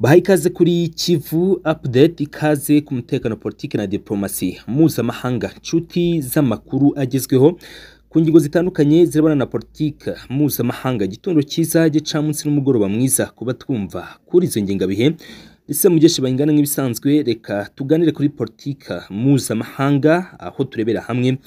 Bahaye ikaze kuri Kivu Update, ikaze ku mutekano, politiki na diplomasi mpuzamahanga, nshuti z'amakuru agezweho ku ngingo zitandukanye zirabana na politiki mpuzamahanga. Gitondo cyiza, gicamunsi n'umugoroba mwiza kuba twumva kuri izo ngingabihe. Ese mugeshe bayingana nk'ibisanzwe, reka tuganire kuri politiki mpuzamahanga, aho turebera hamwe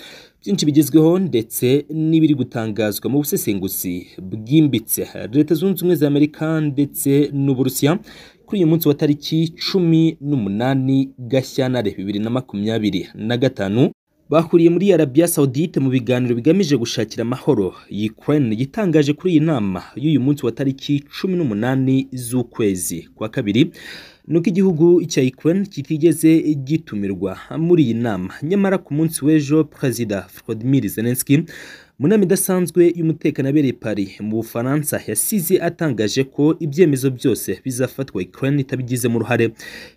byinshi bigezweho ndetse n'ibiri gutangazwa mu busesenguzi bwimbitse. Leta Zunze Ubumwe za Amerika ndetse n'Uburusiya kuri uyu munsi wa tariki 18 Gashyantare 2025 bahuriye muri Arabia Saudite mu biganiro bigamije gushakira amahoro Ukraine. Gitangaje kuri iyi nama y'uyu munsi wa tariki 18 z'ukwezi kwa kabiri nuko igihugu cya Ukraine kitigeze gitumirwa muri iyi nama. Nyamara ku munsi w'ejo Perezida Volodymyr Zelensky mu nama idasanzwe y'umutekano abereye Paris mu Bufaransa yasize atangaje ko ibyemezo byose bizafatwa Ukraine itabigizemo uruhare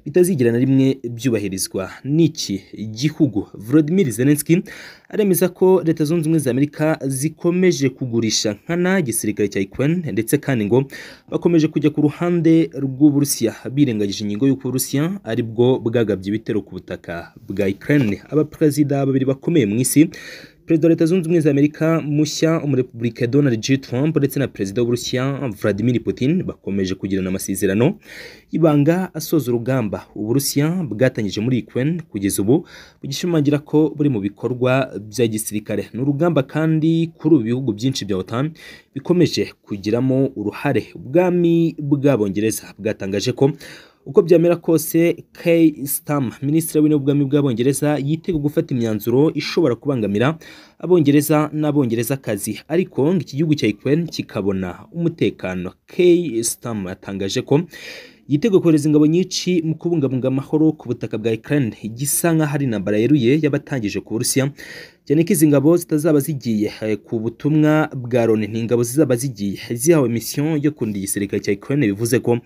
bitazigera na rimwe byubahirizwa n'iki gihugu. Volodymyr Zelensky aremeza ko Leta Zunze Ubumwe za Amerika zikomeje kugurisha nkana igisirikare cya Ukraine, ndetse kandi ngo bakomeje kujya ku ruhande rw'Uburusiya birengagije ingingo y'uko Uburusiya ari bwo bwagabye ibitero ku butaka bwa Ukraine. Abaperezida babiri bakomeye mu isi, Perezida wa Leta Zunze Ubumwe za Amerika mushya umurepublika Donald J. Trump ndetse na Perezida w'Uburusiya Vladimir Putin bakomeje kugirana amasezerano ibanga asoza urugamba Uburusiya bwatangije muri Ukraine kugeza ubu bugishimangira ko buri mu bikorwa bya gisirikare. N'urugamba kandi kuri ubu bihugu byinshi bya OTAN bikomeje kugiramo uruhare. Ubwami bw'Abongereza bwatangaje ko uko byamera kose Keir Starmer, minisitiri w'intebe w'ubwami bw'Abongereza, yitega gufata imyanzuro ishobora kubangamira Abongereza n'Abongerezakazi, ariko iki gihugu cya Ukraine kikabona umutekano. Keir Starmer yatangaje ko yitega kohereza ingabo nyinshi mu kubungabunga amahoro ku butaka bwa Ukraine. Igisa nk'aho ari intambara yeruye y'abatangije ku Burusiya, cyane ko izi ngabo zitazaba zigiye ku butumwa bwa Loni, n'ingabo zizaba zigiye zihawe mission yo kurinda igisirikare cya Ukraine. Bivuze ko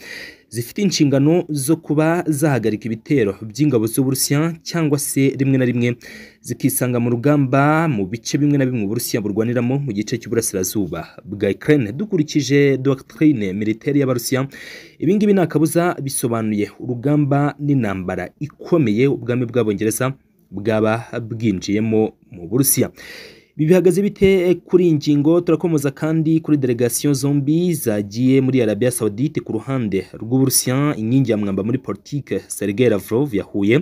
zifite inshingano zo kuba zahagarika ibitero by'ingabo z'Uburusiya, cyangwa se rimwe na rimwe zikisanga mu rugamba mu bice bimwe na bimwe Uburusiya burwaniramo mu gice cy'uburasirazuba bwa Ukraine. Dukurikije doctrine militaire y'Abarusiya, ibi ngibi nakabuza bisobanuye urugamba n'intambara ikomeye ubwami bw'Abongereza bwaba bwinjiyemo mu Burusiya. Ibi bihagaze bite kuri ingingo? Turakomoza kandi kuri delegation zombi zagiye muri Arabia Saudite. Ku ruhande rw'Uburusiya, inkingi ya mwamba muri politike Sergei Lavrov yahuye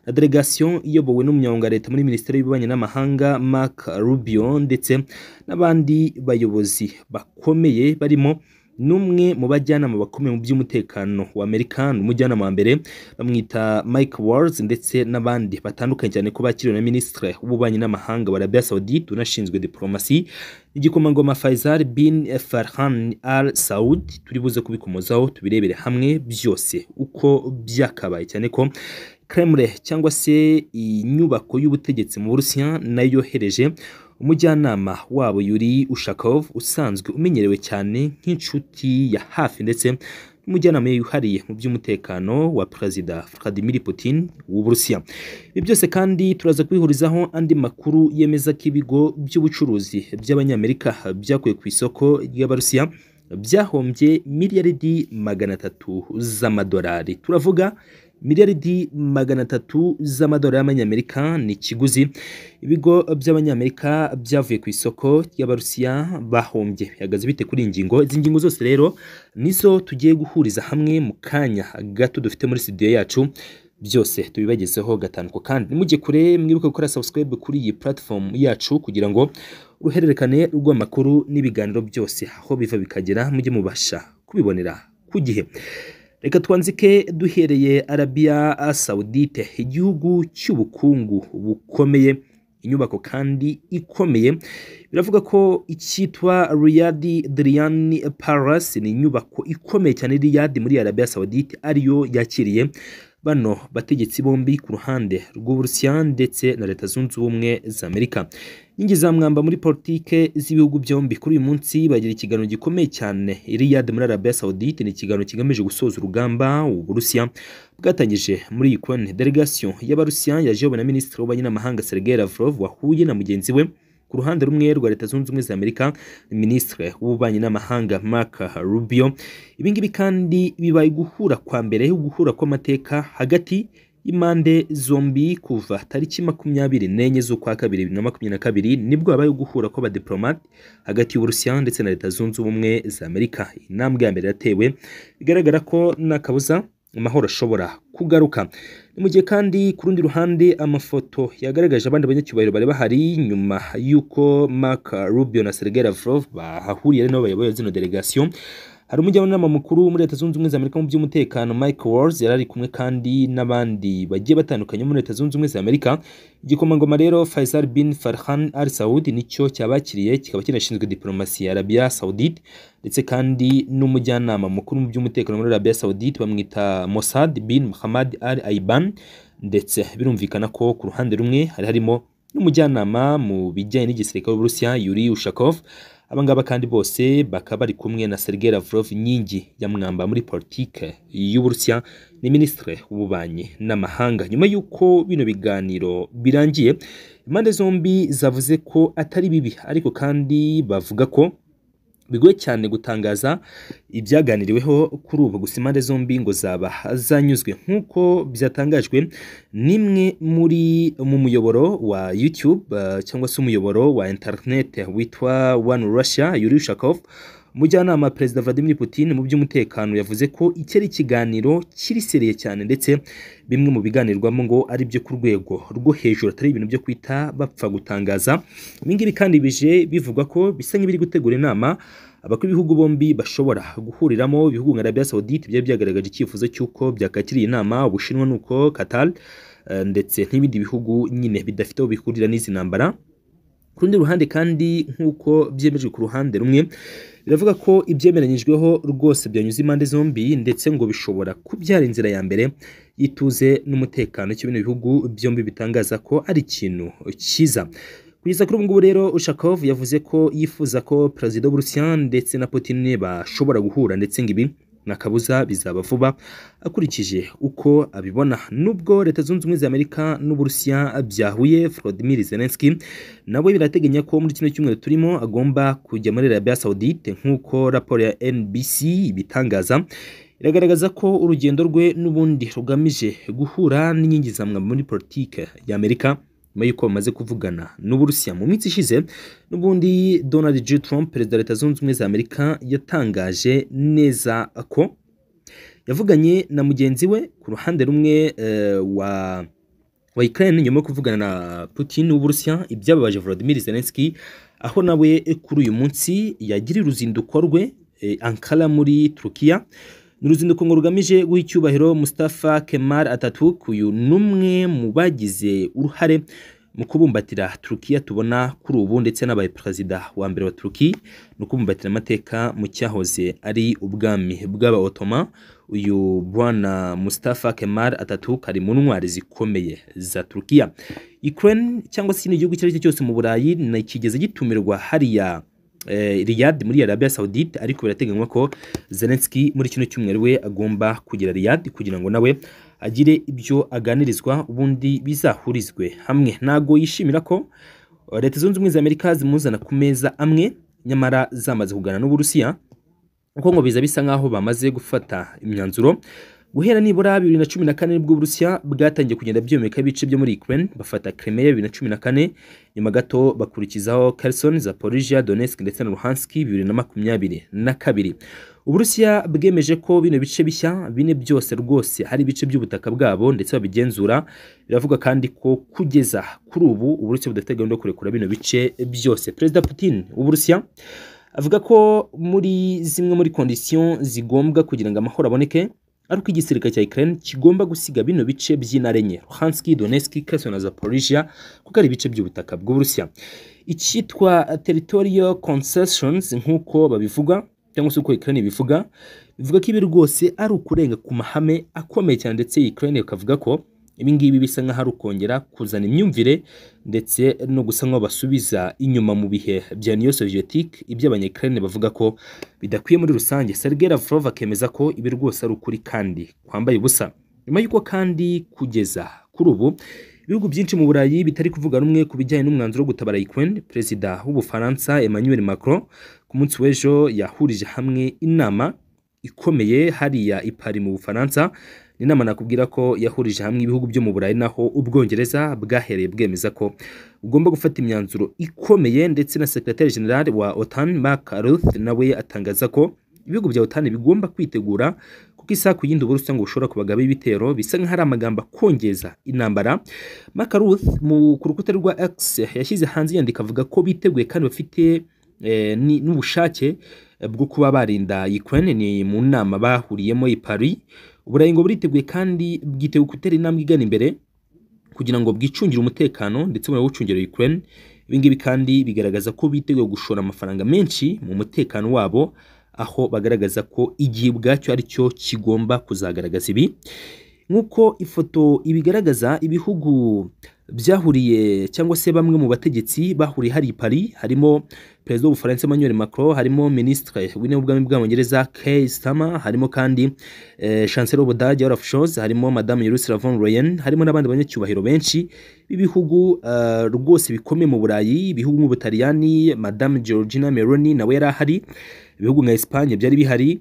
na delegation iyobowe n'umunyamabanga leta muri Minisiteri y'Ububanyi n'Amahanga Mark Rubio, ndetse n'abandi bayobozi bakomeye barimo n'umwe mu bajyanama bakomeye mu by'umutekano wa Amerika, umujyanama wa mbere bamwita Mike Waltz, ndetse n'abandi batandukanye cyane ko bakiriwe na Minisitiri w'Ububanyi n'Amahanga wa Arabia Saudite unashinzwe diplomasi, igikomangoma Faisal bin Farhan Al Saud. Turi buze kubikomozaho tubirebere hamwe byose uko byakabaye, cyane ko Kremlin cyangwa se inyubako y'ubutegetsi mu Burusiya nayo yohereje umujyanama wabo Yuri Ushakov, usanzwe umenyerewe cyane nk'inshuti ya hafi ndetse n'umujyanama yuhariye mu by'umutekano wa Perezida Vladimir Putin w'Uburusiya. Ibi byose kandi turaza kwihurizaho andi makuru yemeza ko ibigo by'ubucuruzi by'Abanyamerika byakuye ku isoko ry'Abarusiya byahombye miliyaridi 300 z'amadolari. Turavuga miliyaridi 300 z'amadolari y'Abanyamerika ni ikiguzi ibigo by'Abanyamerika byavuye ku isoko ry'Abarusiya bahombye. Bihagaze bite kuri ingingo? Izi ngingo zose rero nizo tugiye guhuriza hamwe mu kanya gato dufite muri studio yacu, byose tubibagezeho gatandukanye. Kandi nimujye kure, mwibuke gukora subscribe kuri iyi platform yacu kugira ngo uruhererekane rw'amakuru n'ibiganiro byose aho biva bikagera mujye mubasha kubibonera ku gihe. Reka twanzike duhereye Arabia Saudite, igihugu cy'ubukungu bukomeye, inyubako kandi ikomeye. Biravuga ko icyitwa Riyadh Daryan Palace ni inyubako ikomeye cyane Riyadh muri Arabia Saudite ariyo yakiriye bano bategetsi bombi ku ruhande rw'Uburusiya ndetse na Leta Zunze Ubumwe za Amerika. Inkingi za mwamba muri politike z'ibihugu byombi kuri uyu munsi bagira ikiganiro gikomeye cyane Riyadh muri Arabia Saudite. Ni ikiganiro kigamije gusoza urugamba Uburusiya bwatangije muri Ukraine. Delegation y'Abarusiya yaje na Minisitiri w'Ububanyi n'Amahanga Sergei Lavrov wahuye na mugenzi we ku ruhande rumwe rwa Leta Zunze Ubumwe za Amerika, Minisitiri w'Ububanyi n'Amahanga Marco Rubio. Ibingibi kandi bibaye guhura kwa mbere, guhura kw'amateka hagati impande zombi kuva tariki 24 z'ukwa kabiri 2022 nibwo habaye guhura kw'abadiplomate hagati y'Uburusiya ndetse na Leta Zunze Ubumwe za Amerika. Intambwe ya mbere yatewe, bigaragara ko nakabuza amahoro ashobora kugaruka. Ni mu gihe kandi ku rundi ruhande amafoto yagaragaje abandi banyacyubahiro bari bahari nyuma y'uko Marco Rubio na Sergei Lavrov bahahuriye no bayoboye zino delegation. Hari umujyanama mukuru muri Leta Zunze Ubumwe za Amerika mu by'umutekano Mike Waltz yarari kumwe kandi n'abandi bagiye batandukanye muri Leta Zunze Ubumwe za Amerika. Igikomangoma rero Faisal bin Farhan Al Saud nicyo cyabakiriye, kikaba kinashinzwe diplomasi ya Arabia Saudite, ndetse kandi n'umujyanama mukuru mu by'umutekano muri Arabia Saudite bamwita Mossad bin Mohammed Al Aiban, ndetse birumvikana ko ku ruhande rumwe hari harimo n'umujyanama mu bijyanye n'igisirikare w'Uburusiya Yuri Ushakov. Abangaba kandi bose bakaba bari kumwe na Sergei Lavrov, nyingi ya mwamba muri politike y'Uburusiya, ni Minisitiri w'Ububanyi n'Amahanga. Nyuma y'uko bino biganiro birangiye, impande zombi zavuze ko atari bibi, ariko kandi bavuga ko bigoye cyane gutangaza ibyaganiriweho kuri ubu. Gusa impande zombi ngo zaba zanyuzwe nk'uko byatangajwe nimwe mu muyoboro wa YouTube cyangwa se umuyoboro wa internet witwa One Russia. Yuri Ushakov, umujyanama Perezida Vladimir Putin mu by'umutekano, yavuze ko iki ari ikiganiro kiri seriye cyane, ndetse bimwe mu biganirwamo ngo ari byo ku rwego rwo hejuru, atari ibintu byo kwita bapfa gutangaza. Ibingibi kandi bije bivugwa ko bisa nk'ibiri gutegura inama abakuru b'ibihugu bombi bashobora guhuriramo. Ibihugu nka Arabia Saudite byari byagaragaje icyifuzo cy'uko byakakiriye inama, Ubushinwa nuko Qatar, ndetse n'ibindi bihugu nyine bidafite aho bihurira n'izi ntambara. Ku rundi ruhande kandi nk'uko byemejwe ku ruhande rumwe, biravuga ko ibyemeranyijweho rwose byanyuze impande zombi, ndetse ngo bishobora kubyara inzira ya mbere y'ituze n'umutekano, cyo bino bihugu byombi bitangaza ko ari ikintu cyiza. Kugeza kuri ubu ngubu rero Ushakov yavuze ko yifuza ko Perezida w'Uburusiya ndetse na Putin bashobora guhura, ndetse ngo ibi nakabuza bizaba vuba akurikije uko abibona. Nubwo Leta Zunze Ubumwe za Amerika n'Uburusiya byahuye, Volodymyr Zelensky nawe birateganya ko muri kino cyumweru turimo agomba kujya muri Arabia Saudite, nk'uko raporo ya NBC ibitangaza. Iragaragaza ko urugendo rwe n'ubundi rugamije guhura n'inkingi za mwamba muri politike ya Amerika, nyuma y'uko bamaze kuvugana n'Uburusiya mu minsi ishize. N'ubundi Donald J. Trump, perezida wa Leta Zunze Ubumwe za Amerika, yatangaje neza ko yavuganye na mugenzi we ku ruhande rumwe wa Ukraine nyuma yo kuvugana na Putin w'Uburusiya, ibyababaje Volodymyr Zelensky, aho nawe kuri uyu munsi yagira uruzinduko rwe Ankara muri Turkiya. Ni uruzinduko ngo rugamije guha icyubahiro Mustafa Kemal Atatürk, uyu numwe mu bagize uruhare mu kubumbatira Turkiya tubona kuri ubu, ndetse n'abaye perezida wa mbere wa Turkiya no kubumbatira amateka mu cyahoze ari ubwami bw'aba Ottoman. Uyu bwana Mustafa Kemal Atatürk ari mu ntwari zikomeye za Turkiya. Ukraine cyangwa se igihugu icyo ari cyo cyose mu Burayi na kigeze gitumirwa hariya Riyadh muri Arabia Saudite, ariko birateganywa ko Zelensky muri kino cyumweru we agomba kugira Riyadh kugira ngo nawe agire ibyo aganirizwa, ubundi bizahurizwe hamwe. Nago yishimira ko Leta Zunze Ubumwe za Amerika zimuzana ku meza amwe, nyamara zamaze kugana n'Uburusiya, uko ngo biza bisa nkaho bamaze gufata imyanzuro. Guhera nibura 2014 nibwo Uburusiya bwatangiye kugenda byomeka ibice byo muri Ukraine, bafata Crimea 2014, nyuma gato bakurikizaho Kherson, Zaporizhia, Donetsk ndetse na Luhansk 2022. Uburusiya bwemeje ko bino bice bishya bine byose rwose hari ibice by'ubutaka bwabo, ndetse babigenzura. Biravuga kandi ko kugeza kuri ubu Uburusiya budafite gahunda yo kurekura bino bice byose. Perezida Putin w'Uburusiya avuga ko muri zimwe muri conditions zigombwa kugira ngo amahoro aboneke, ariko igisirikare cya Ukraine kigomba gusiga bino bice by'intara enye, Luhansk, Donetsk, Kherson na Zaporizhia, kuko ari ibice by'ubutaka bw'Uburusiya. Icyitwa territorial concessions nk'uko babivuga, cyangwa se uko Ukraine bivuga ko ibi rwose ari ukurenga ku mahame akomeye cyane, ndetse Ukraine ikavuga ko ibi ngibi bisa nkaho ari ukongera kuzana imyumvire ndetse no gusa nkaho basubiza inyuma mu bihe bya Union Soviétique, ibyo abanya-Ukraine bavuga ko bidakwiye muri rusange. Sergei Lavrov akemeza ko ibi rwose ari ukuri kandi kwambaye ubusa, nyuma y'uko kandi kugeza kuri ubu ibihugu byinshi mu Burayi bitari kuvuga rumwe ku bijyanye n'umwanzuro wo gutabara Ukraine. Perezida w'Ubufaransa Emmanuel Macron ku munsi w'ejo yahurije hamwe inama ikomeye hariya i Paris mu Bufaransa. Inama nakubwira ko yahurije hamwe ibihugu byo mu Burayi, naho Ubwongereza bwahereye bwemeza ko ugomba gufata imyanzuro ikomeye, ndetse na Secretary General wa OTAN Mark Rutte nawe atangaza ko ibihugu bya OTAN bigomba kwitegura kuko isaha ku yindi Uburusiya ngo bushobora kubagaba ibitero. Bisa nk'aho ari amagambo akongeza intambara. Mark Rutte ku rukuta rwa X yashyize hanze yandika avuga ko biteguye kandi bafite n'ubushake bwo kuba barinda Ukraine. Ni mu nama bahuriyemo i Paris. Uburayi ngo buriteguye kandi bwiteguye gutera intambwe igana imbere kugira ngo bwicungire umutekano ndetse bunawucungire Ukraine. Ibi ngibi kandi bigaragaza ko biteguye gushora amafaranga menshi mu mutekano wabo, aho bagaragaza ko igihe ubwacyo ari cyo kigomba kuzagaragaza ibi. Nk'uko ifoto ibigaragaza, ibihugu byahuriye cyangwa se bamwe mu bategetsi bahuriye hari i Paris, harimo Perezida w'Ubufaransa Emmanuel Macron, harimo Ministre w'intebe w'ubwami bw'Abongereza Keir Starmer, harimo kandi Chancellor w'Ubudage Olaf Scholz, harimo Madame Ursula von der Leyen, harimo n'abandi banyacyubahiro benshi b'ibihugu rwose bikomeye mu Burayi. Ibihugu mu Butaliyani Madame Giorgia Meloni nawe yari ahari, ibihugu nka Espagne byari bihari,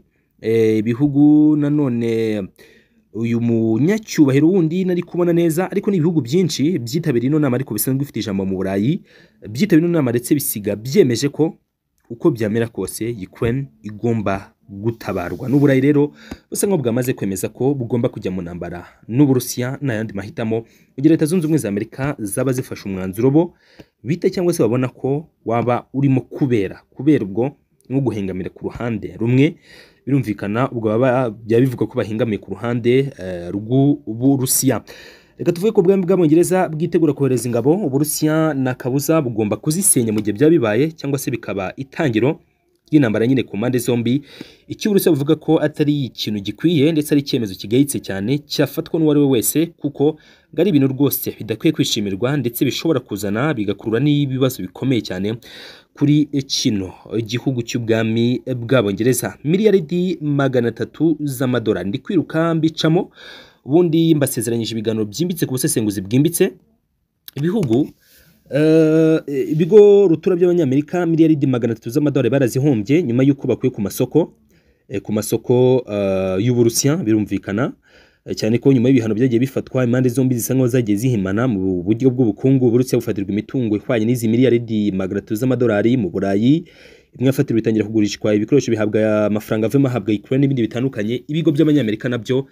ibihugu nanone uyu munyacyubahiro wundi nari kubona neza, ariko ni ibihugu byinshi byitabiriye ino nama ariko bisanzwe bifite ijambo mu Burayi byitabiriye ino nama, ndetse bisiga byemeje ko uko byamera kose Ukraine igomba gutabarwa. N'Uburayi rero busa nko bwamaze kwemeza ko bugomba kujya mu ntambara n'Uburusiya n'ayandi mahitamo kugira Leta Zunze Ubumwe za Amerika zaba zifashe umwanzuro bo bite cyangwa se babona ko waba urimo kubera ubwo nko guhengamira ku ruhande rumwe. Birumvikana ubwo baba bivuga ko bahingamiye ku ruhande rw'Uburusiya. Reka tuvuge ko ubwami bw'Abongereza bwitegura kohereza ingabo. Uburusiya na kabuza bugomba kuzisenya mu gihe byabibaye, cyangwa se bikaba itangiro ry'intambara nyine ku mpande zombi. Icyo Uburusiya buvuga ko atari ikintu gikwiye ndetse ari icyemezo kigayitse cyane cyafatwa n'uwari we wese, kuko ari ibintu rwose bidakwiye kwishimirwa ndetse bishobora kuzana bigakurura n'ibibazo bikomeye cyane kuri kino igihugu cy'ubwami bw'Abongereza. Miliyaridi 300 z'amadolari ndi kwiruka mbicamo, ubundi mbasezeranyije ibiganiro byimbitse ku busesenguzi bwimbitse. Ibigo rutura by'Abanyamerika miliyaridi 300 z'amadolari barazihombye nyuma y'uko bakuye ku masoko y'Uburusiya. Birumvikana cyane ko nyuma y'ibihano byagiye bifatwa impande zombi zisa nkaho zagiye zihimana mu buryo bw'ubukungu. Uburusiya bufatirwa imitungo ihwanye n'izi miliyaridi 300 z'amadolari mu Burayi. Imwe yafatirwa itangira kugurishwa ibikoresho bihabwa amafaranga avemo ahabwa Ukraine n'ibindi bitandukanye. Ibigo by'Abanyamerika nabyo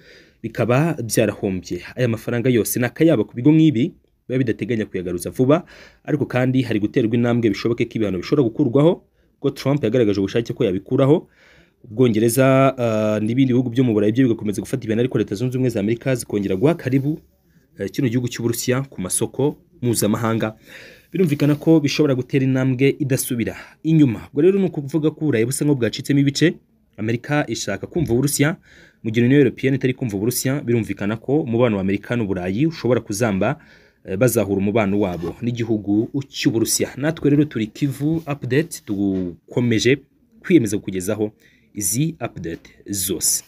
bikaba byarahombye. Aya mafaranga yose nakayaba ku bigo nk'ibi biba bidateganya kuyagaruza vuba, ariko kandi hari guterwa intambwe bishoboke ko ibihano bishobora gukurwaho, ko Trump yagaragaje ubushake ko yabikuraho. Ubwongereza n'ibindi bihugu byo mu Burayi byo bigakomeza gufata ibihano, ariko Leta Zunze Ubumwe za Amerika zikongera guha karibu kino gihugu cy'Uburusiya ku masoko mpuzamahanga. Birumvikana ko bishobora gutera intambwe idasubira inyuma. Ubwo rero ni ukuvuga ko Uburayi busa nko bwacitsemo ibice. Amerika ishaka kumva Uburusiya mu gihe Union Europeenne itari kumva Uburusiya. Birumvikana ko umubano wa Amerika n'Uburayi ushobora kuzamba, bazahura umubano wabo n'igihugu cy'Uburusiya. Natwe rero turi Kivu Update, dukomeje kwiyemeza kukugezaho izi update zose.